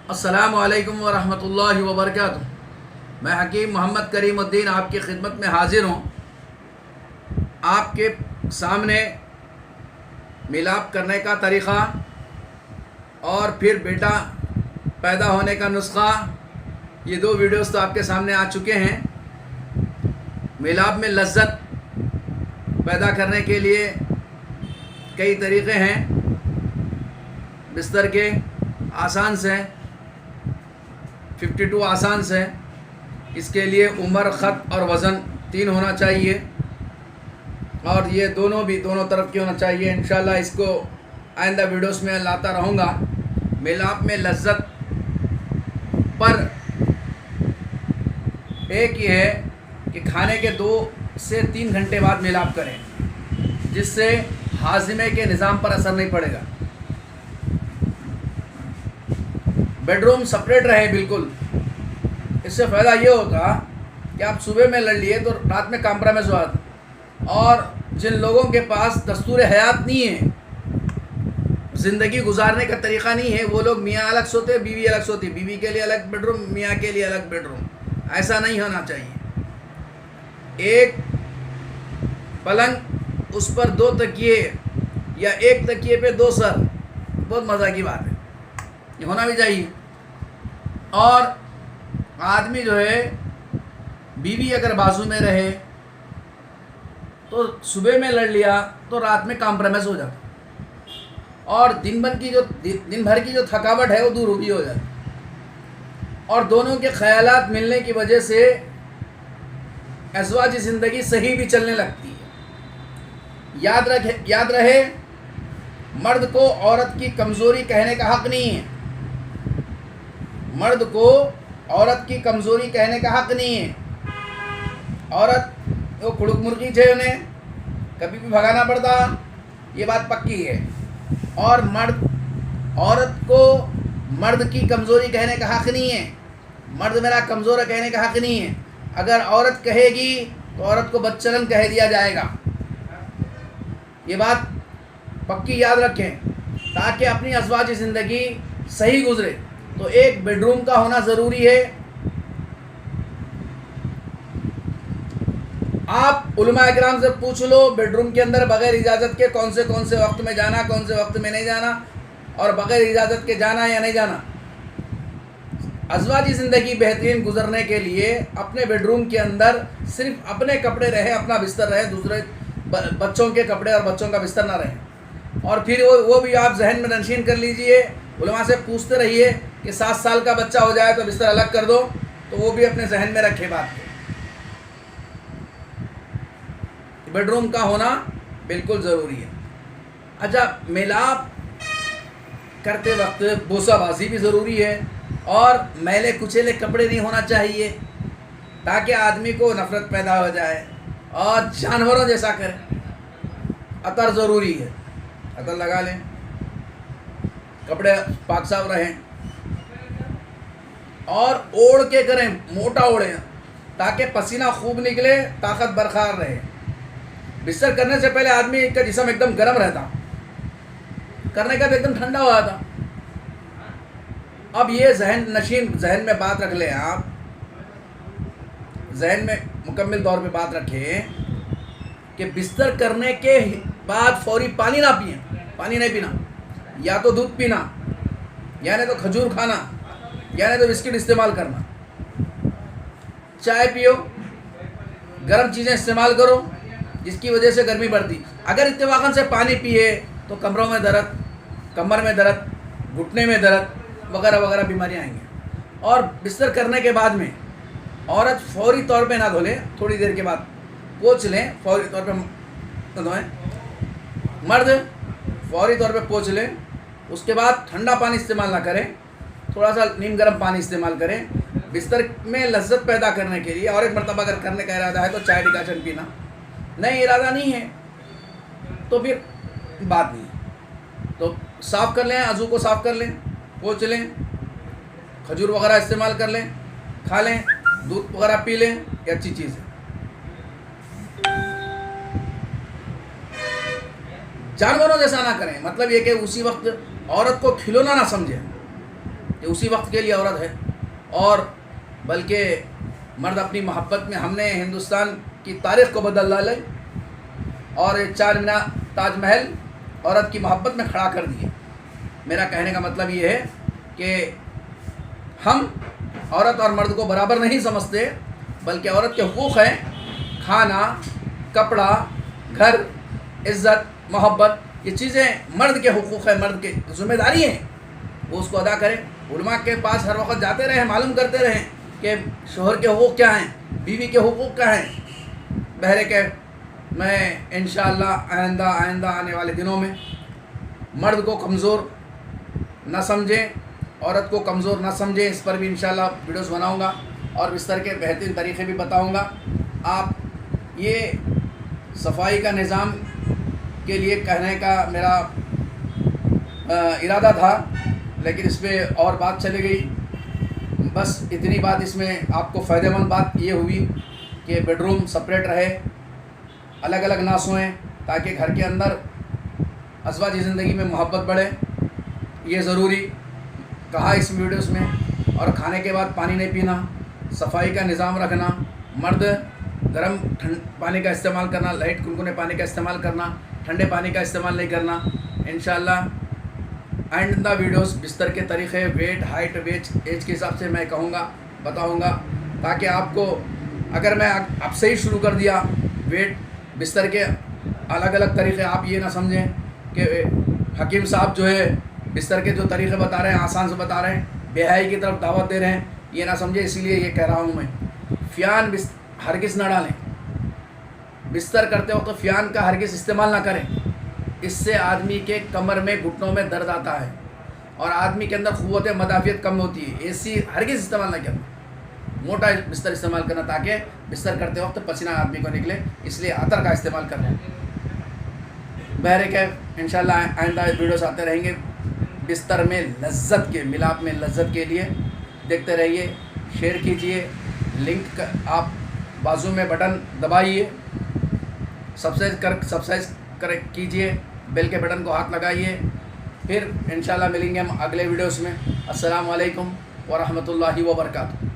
السلام علیکم ورحمۃ اللہ وبرکاتہ۔ میں حکیم محمد کریم الدین آپ کی خدمت میں حاضر ہوں۔ آپ کے سامنے میلاد کرنے کا طریقہ اور پھر بیٹا پیدا ہونے کا نسخہ، یہ دو ویڈیوز تو آپ کے سامنے آ چکے ہیں۔ میلاد میں لذت پیدا کرنے کے لیے کئی طریقے ہیں۔ بستر کے آسان سے 52 آسان سے، اس کے لیے عمر، خط اور وزن 3 ہونا چاہیے، اور یہ دونوں طرف کی ہونا چاہیے۔ انشاءاللہ اس کو آئندہ ویڈیوز میں لاتا رہوں گا۔ میلاد میں لذت پر ایک یہ ہے کہ کھانے کے 2 سے 3 گھنٹے بعد میلاد کریں، جس سے ہاضمے کے نظام پر اثر نہیں پڑے گا۔ بیڈ روم سپریٹ رہے بالکل۔ اس سے فائدہ یہ ہوتا کہ آپ صبح میں لڑ لیے تو رات میں کمپرومائز ہوا تھا۔ اور جن لوگوں کے پاس دستور حیات نہیں ہے، زندگی گزارنے کا طریقہ نہیں ہے، وہ لوگ میاں الگ سوتے، بیوی الگ سوتی، بیوی کے لیے الگ بیڈ روم، میاں کے لیے الگ بیڈ روم۔ ایسا نہیں ہونا چاہیے۔ ایک پلنگ، اس پر 2 تکیے یا ایک تکیے پہ 2 سر، بہت مزہ کی بات ہے، یہ ہونا بھی چاہیے۔ اور آدمی جو ہے، بیوی اگر بازو میں رہے تو صبح میں لڑ لیا تو رات میں کمپرومائز ہو جاتا، اور دن بھر کی جو تھکاوٹ ہے وہ دور بھی ہو جاتی، اور دونوں کے خیالات ملنے کی وجہ سے ازواجی زندگی صحیح بھی چلنے لگتی ہے۔ یاد رہے، مرد کو عورت کی کمزوری کہنے کا حق نہیں ہے۔ مرد کو عورت کی کمزوری کہنے کا حق نہیں ہے۔ عورت وہ کھڑک مرغی ہے، انہیں کبھی بھی بھگانا پڑتا، یہ بات پکی ہے۔ اور عورت کو مرد کی کمزوری کہنے کا حق نہیں ہے۔ مرد میرا کمزور ہے کہنے کا حق نہیں ہے۔ اگر عورت کہے گی تو عورت کو بدچلن کہہ دیا جائے گا۔ یہ بات پکی یاد رکھیں، تاکہ اپنی ازواجی زندگی صحیح گزرے تو ایک بیڈ روم کا ہونا ضروری ہے۔ آپ علماء اکرام سے پوچھ لو، بیڈ روم کے اندر بغیر اجازت کے کون سے وقت میں جانا، کون سے وقت میں نہیں جانا، اور بغیر اجازت کے جانا یا نہیں جانا۔ ازواجی زندگی بہترین گزرنے کے لیے اپنے بیڈ روم کے اندر صرف اپنے کپڑے رہے، اپنا بستر رہے، دوسرے بچوں کے کپڑے اور بچوں کا بستر نہ رہے۔ اور پھر وہ بھی آپ ذہن میں نشین کر لیجئے، علماء سے پوچھتے رہیے کہ 7 سال کا بچہ ہو جائے تو بستر الگ کر دو، تو وہ بھی اپنے ذہن میں رکھے بات کو۔ بیڈ روم کا ہونا بالکل ضروری ہے۔ اچھا، میلاد کرتے وقت بوسہ بازی بھی ضروری ہے، اور میلے کچیلے کپڑے نہیں ہونا چاہیے، تاکہ آدمی کو نفرت پیدا ہو جائے اور جانوروں جیسا کرے۔ عطر ضروری ہے، عطر لگا لیں، کپڑے پاک صاف رہیں، اور اوڑھ کے کریں، موٹا اوڑھیں تاکہ پسینہ خوب نکلے، طاقت برقرار رہے۔ بستر کرنے سے پہلے آدمی کا جسم ایک دم گرم رہتا، کرنے کا بھی ایک دم ٹھنڈا ہوا تھا۔ اب یہ ذہن میں بات رکھ لیں، آپ ذہن میں مکمل طور پہ بات رکھیں کہ بستر کرنے کے بعد فوری پانی نہ پئیں، پانی نہیں پینا، یا تو دودھ پینا، یا نہیں تو کھجور کھانا، یا نہیں تو بسکٹ استعمال کرنا۔ چائے پیو، گرم چیزیں استعمال کرو، جس کی وجہ سے گرمی بڑھتی۔ اگر اتفاقاً سے پانی پیے تو کمروں میں درد، کمر میں درد، گھٹنے میں درد وغیرہ وغیرہ بیماریاں آئیں گی۔ اور بستر کرنے کے بعد میں عورت فوری طور پہ نہ دھولے، تھوڑی دیر کے بعد پوچھ لیں، فوری طور پہ دھوئیں۔ مرد فوری طور پہ پوچھ لیں، اس کے بعد ٹھنڈا پانی استعمال نہ کریں، تھوڑا سا نیم گرم پانی استعمال کریں بستر میں لذت پیدا کرنے کے لیے۔ اور ایک مرتبہ اگر کرنے کا ارادہ ہے تو چائے ڈکاشن پینا، نہیں ارادہ نہیں ہے تو پھر بات نہیں ہے، تو صاف کر لیں، عضو کو صاف کر لیں، پوچھ لیں، کھجور وغیرہ استعمال کر لیں، کھا لیں، دودھ وغیرہ پی لیں، یہ اچھی چیز ہے۔ جانوروں جیسا نہ کریں، مطلب یہ کہ اسی وقت عورت کو کھلونا نہ سمجھیں، کہ اسی وقت کے لیے عورت ہے، اور بلکہ مرد اپنی محبت میں ہم نے ہندوستان کی تاریخ کو بدل ڈالے اور چار مینار تاج محل عورت کی محبت میں کھڑا کر دیے۔ میرا کہنے کا مطلب یہ ہے کہ ہم عورت اور مرد کو برابر نہیں سمجھتے، بلکہ عورت کے حقوق ہیں کھانا، کپڑا، گھر، عزت، محبت، یہ چیزیں مرد کے حقوق ہیں، مرد کی ذمہ داری ہیں، وہ اس کو ادا کریں۔ علماء کے پاس ہر وقت جاتے رہیں، معلوم کرتے رہیں کہ شوہر کے حقوق کیا ہیں، بیوی کے حقوق کیا ہیں۔ بہرے کہ میں انشاءاللہ آئندہ آنے والے دنوں میں مرد کو کمزور نہ سمجھیں، عورت کو کمزور نہ سمجھیں، اس پر بھی انشاءاللہ ویڈیوز بناؤں گا اور بستر کے بہترین طریقے بھی بتاؤں گا۔ آپ یہ صفائی کا نظام کے لیے کہنے کا میرا ارادہ تھا، لیکن اس پہ اور بات چلی گئی۔ بس اتنی بات اس میں آپ کو فائدہ مند بات یہ ہوئی کہ بیڈ روم سپریٹ رہے، الگ الگ نہ سوئیں، تاکہ گھر کے اندر ازواجی زندگی میں محبت بڑھے، یہ ضروری کہا اس ویڈیوز میں۔ اور کھانے کے بعد پانی نہیں پینا، صفائی کا نظام رکھنا، مرد گرم پانی کا استعمال کرنا، لائٹ کنکنے پانی کا استعمال کرنا، ٹھنڈے پانی کا استعمال نہیں کرنا۔ انشاءاللہ آئندہ ویڈیوز بستر کے طریقے، ویٹ، ہائٹ، ایج کے حساب سے میں کہوں گا، بتاؤں گا، تاکہ آپ کو، اگر میں اب سے ہی شروع کر دیا ویٹ بستر کے الگ الگ طریقے، آپ یہ نہ سمجھیں کہ حکیم صاحب جو ہے بستر کے جو طریقے بتا رہے ہیں آسان سے بتا رہے ہیں، بے حیائی کی طرف دعوت دے رہے ہیں، یہ نہ سمجھیں۔ اسی لیے یہ کہہ رہا ہوں میں، فیان ہرگز نہ ڈالیں، بستر کرتے وقت فیان کا ہرگز استعمال نہ کریں، اس سے آدمی کے کمر میں، گھٹنوں میں درد آتا ہے اور آدمی کے اندر قوت مدافعت کم ہوتی ہے۔ اے سی ہرگز استعمال نہ کریں، موٹا بستر استعمال کرنا تاکہ بستر کرتے وقت پسینہ آدمی کو نکلے، اس لیے عطر کا استعمال کرنا۔ بہرکیف انشاءاللہ آئندہ ویڈیوز آتے رہیں گے بستر میں لذت کے، ملاپ میں لذت کے لیے۔ دیکھتے رہیے، شیئر کیجئے، لنک آپ بازو میں بٹن دبائیے، سبسکرائب کیجئے، بیل کے بٹن کو ہاتھ لگائیے۔ پھر انشاءاللہ ملیں گے ہم اگلے ویڈیوز میں۔ السلام علیکم ورحمۃ اللہ وبرکاتہ۔